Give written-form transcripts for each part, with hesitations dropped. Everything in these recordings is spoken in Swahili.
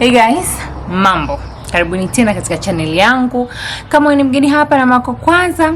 Hey guys, mambo. Karibuni tena katika channel yangu. Kama ni mgeni hapa na mako kwanza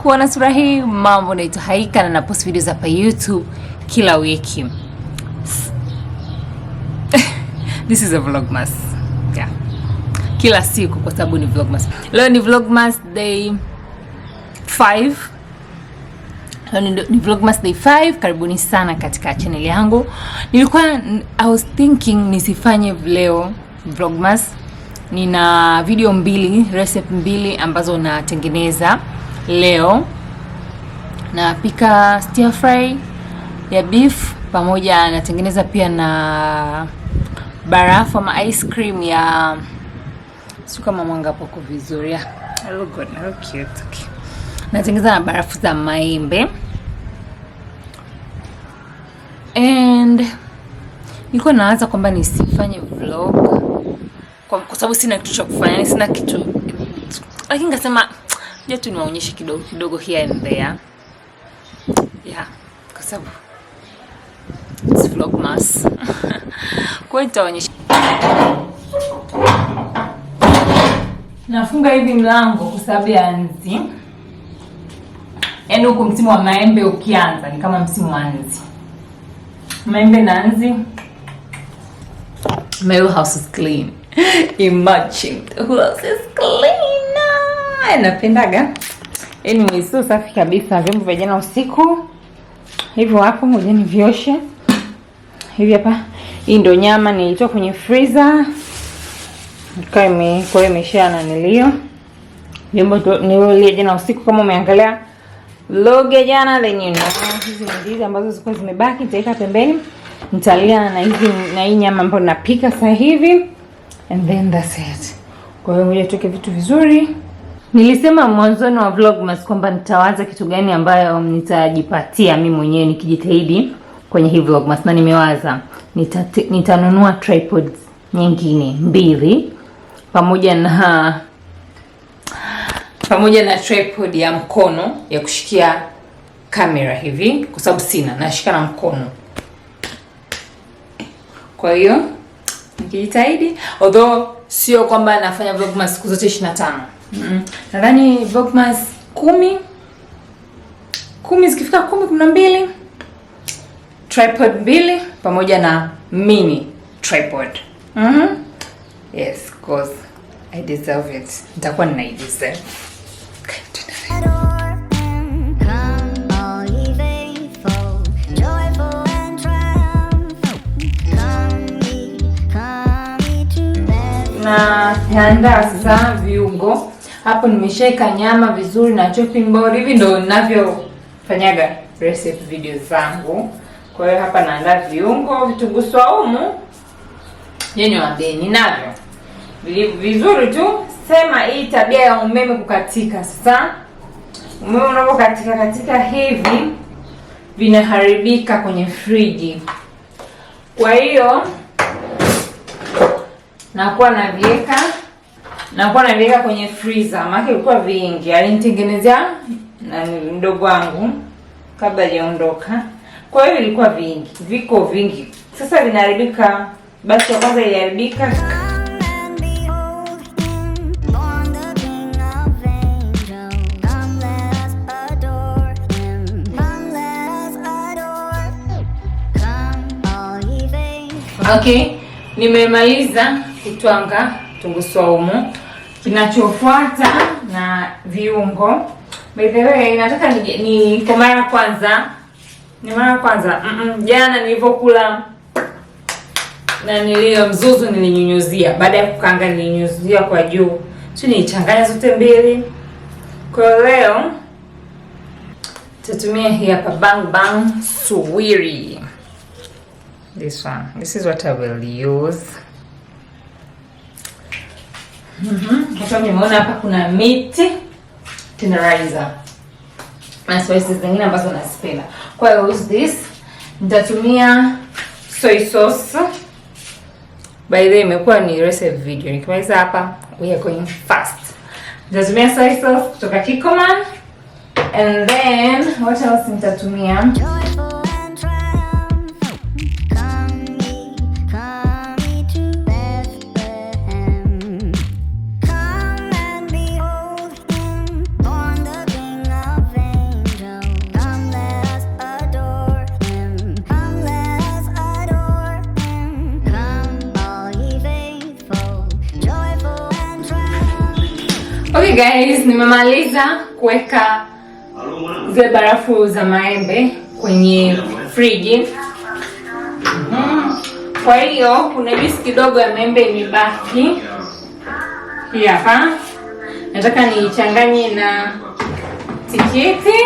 kuona sura hii, mambo naitwa Haika na napost videos hapa YouTube kila wiki. This is a Vlogmass. Yeah. Kila siku kwa sababu ni Vlogmass. Leo ni Vlogmass day 5. Ni Vlogmass day 5. Karibuni sana katika channel yangu. I was thinking nisifanye leo Vlogmass. Nina video mbili, recipe mbili ambazo natengeneza leo. Napika stir fry ya beef pamoja natengeneza pia na barafu ama ice cream ya kama mwanga hapo vizuri. I look good, I look cute. Okay. Natengeneza na barafu za maembe. And niko naanza kwamba nisifanye vlog kwa sababu sina kitu cha kufanya, sina kitu. Lakini ngasema je tu niwaonyeshe kidogo here and there. Yeah, kwa sababu it's Vlogmass. Kwa hiyo nitaonyesha. Nafunga hivi mlango kwa sababu ya nzi. Yaani huko msimu wa maembe ukianza ni kama msimu wa nzi. Maembe na nzi. My house is clean. Imagine the house is clean. Napendaga. Anyway, so safi kabisa. Vyombo vya jana usiku hivyo hapo, ngoja nivioshe. Hivi hapa. Hii ndo nyama nilitoa kwenye freezer. Kwa hiyo imeshana nilio. Vyombo nilio jana usiku, kama umeangalia vlog ya jana, then you know hizi ndizi ambazo zilikuwa zimebaki nitaweka pembeni. Nitalia na hii nyama ambayo napika sasa hivi, and then that's it. Kwa hiyo ngoja tuweke vitu vizuri. Nilisema mwanzoni wa Vlogmass kwamba nitawaza kitu gani ambayo nitajipatia mimi mwenyewe nikijitahidi kwenye hii Vlogmass, na nimewaza nitanunua tripod nyingine 2 pamoja na tripod ya mkono ya kushikia kamera hivi, kwa sababu sina, nashika na mkono. Kwa hiyo nikijitahidi, although sio kwamba nafanya Vlogmass siku zote 25. Nadhani Vlogmass 10 zikifika 12 tripod 2 pamoja na mini tripod. Yes, cause I deserve it. Nitakuwa ninaideserve. Na naandaa sasa viungo. Hapo nimeshaika nyama vizuri na chopping board. Hivi ndo ninavyofanyaga recipe videos zangu. Kwa hiyo hapa naandaa viungo, vitunguu saumu. Yenye wageni navyo vizuri tu. Sema hii tabia ya umeme kukatika. Sasa umeme unapokatika hivi vinaharibika kwenye friji. Kwa hiyo nakuwa naviweka kwenye freezer. Maana ilikuwa vingi. Alinitengenezea na mdogo wangu kabla hajaondoka. Kwa hiyo ilikuwa vingi. Viko vingi. Sasa vinaharibika. Basi ya kwanza iliharibika. Okay, nimemaliza kutwanga vitunguu saumu. Kinachofuata na viungo. By the way, nataka ni kwa mara kwanza. Ni mara kwanza. Jana nilipokula na nilio mzuzu nilinyunyuzia. Baada ya kukaanga nilinyunyuzia kwa juu. Nichanganya zote mbili. Kwa leo tutatumia hii hapa bang suwiri. This one. This is what I will use. Hapa nimeona hapa kuna meat tenderizer. Na spices zingine ambazo nazipenda. Kwa hiyo use this. Nitatumia soy sauce. By the way, imekuwa ni recipe video. Nikimaliza hapa, we are going fast. Nitatumia soy sauce kutoka Kikoman. And then what else nitatumia? Guys, nimemaliza kuweka zile barafu za maembe kwenye friji. Kwa hiyo kuna juice kidogo ya maembe imebaki. Hii hapa. Nataka nichanganye na tikiti.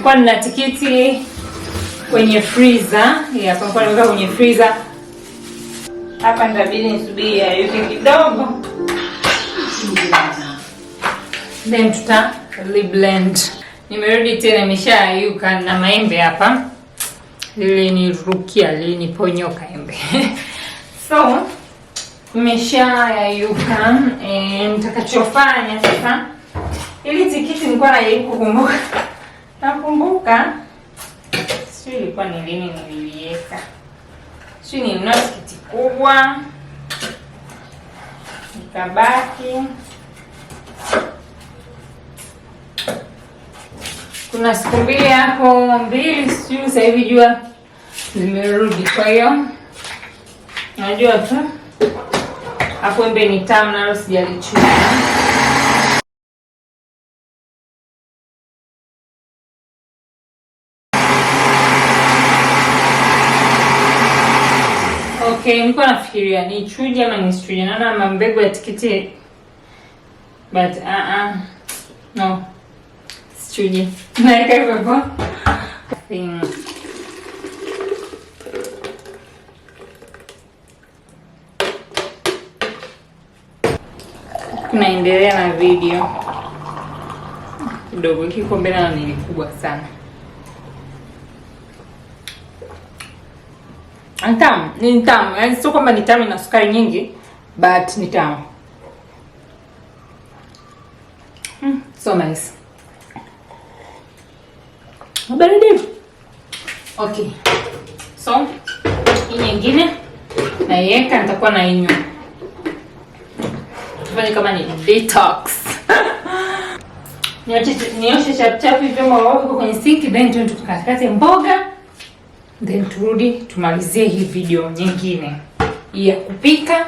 Kwa nina tikiti kwenye freezer. Hii hapa kwa nimeweka kwenye freezer. Hapa nitabidi nisubiri yayuke kidogo. Then tuta blend. Nimerudi tena, imeshayuka na maembe hapa. Lile ni rukia, lile ni ponyoka embe. So, imeshayuka. Nitakachofanya sasa, ili tikiti nilikuwa najaribu kukumbuka. Nakumbuka sio ilikuwa ni lini niliweka. Sio ni mna tikiti kubwa. Nikabaki kuna siku mbili hapo, sijui sasa hivi jua limerudi. Kwa hiyo najua tu hapo embe ni tamu, nalo sijalichua. Okay, nilikuwa nafikiria nichuje ama nisichuje. Naona mbegu ya tikiti but no. Sichuje. Naika hivyo. Tunaendelea na video. Kidogo kikombe na ni kubwa sana. Tamu, ni tamu. Yaani sio kwamba ni tamu na sukari nyingi, but ni tamu. So nice. Baridi. Okay. So, hii nyingine naiweka, nitakuwa nainywa. Tufanye kama ni detox. Nioshe chap vyombo wako kwenye sink, then tukakate mboga. Then turudi tumalizie hii video nyingine ya kupika.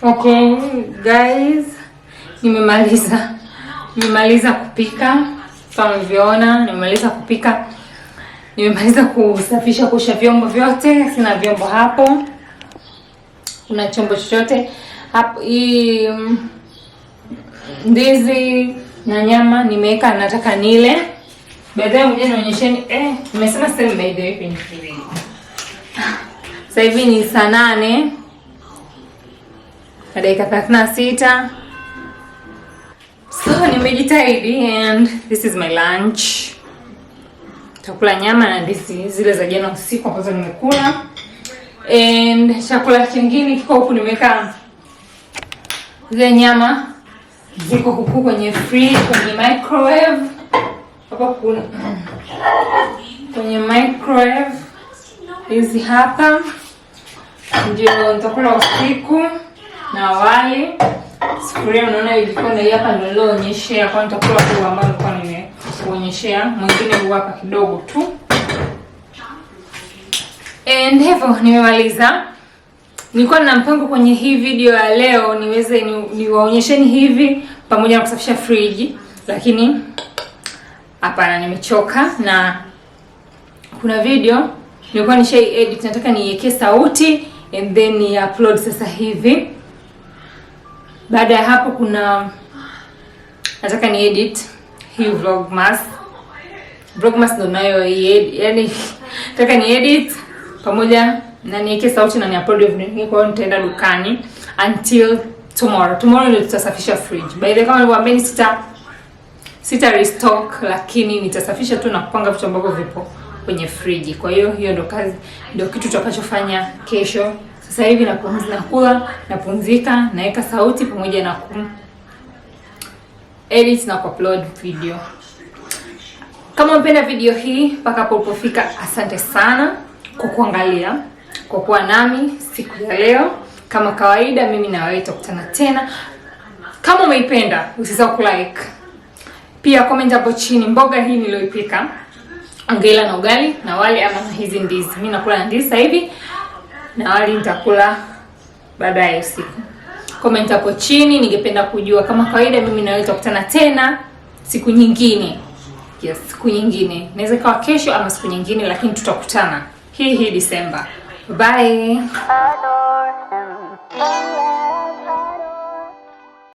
Okay guys, nimemaliza kupika. Kama mlivyoona, nimemaliza kupika. Nimemaliza kusafisha, kuosha vyombo vyote. Sina vyombo hapo. Kuna chombo chochote hapo. Hii ndizi na nyama nimeweka, nataka nile. Baadaye mje nionyesheni nimesema sasa by the way kwenye video. Sasa hivi ni saa 8. Dakika 36. So nimejitahidi and this is my lunch. Chakula nyama na ndizi zile za jana usiku ambazo nimekula. And chakula kingine kiko huku, nimeweka zile nyama ziko huku kwenye fridge, kwenye microwave. Hapa kuna kwenye microwave. Hizi hapa ndio nitakula usiku. Na wali sufuria, unaona ilikuwa na hapa ndio niloonyeshea, kwa nitakula kwa ambao nilikuwa nimekuonyeshea. Mwingine huu hapa kidogo tu. And hivyo nimemaliza. Nilikuwa na mpango kwenye hii video ya leo niweze niwaonyesheni hivi pamoja na kusafisha fridge, lakini hapana, nimechoka. Na kuna video nilikuwa nishai edit, nataka niweke sauti and then ni upload sasa hivi. Baada ya hapo nataka ni edit hii Vlogmass Vlogmass ndo nayo yani nataka ni edit pamoja na niweke sauti na ni upload video. Kwa hiyo nitaenda dukani until tomorrow. Tomorrow ndio tutasafisha fridge. By the way, kama nilivyowaambia sita restock, lakini nitasafisha tu na kupanga vitu ambavyo vipo kwenye fridge. Kwa hiyo ndio kazi, ndio kitu tutakachofanya kesho. Sasa hivi nakula, napumzika, naweka sauti pamoja na edit na upload video. Kama mpenda video hii mpaka hapo ulipofika, asante sana kwa kuangalia, kwa kuwa nami siku ya leo. Kama kawaida, mimi na wewe tutakutana tena. Kama umeipenda, usisahau kulike. Pia comment hapo chini mboga hii nilioipika, ongela na ugali na wali ama na hizi ndizi. Mimi nakula na ndizi sasa hivi na wali nitakula baadaye usiku. Comment hapo chini, ningependa kujua. Kama kawaida, mimi na wewe tutakutana tena siku nyingine. Yes, siku nyingine. Inaweza kuwa kesho ama siku nyingine, lakini tutakutana hii December. Bye.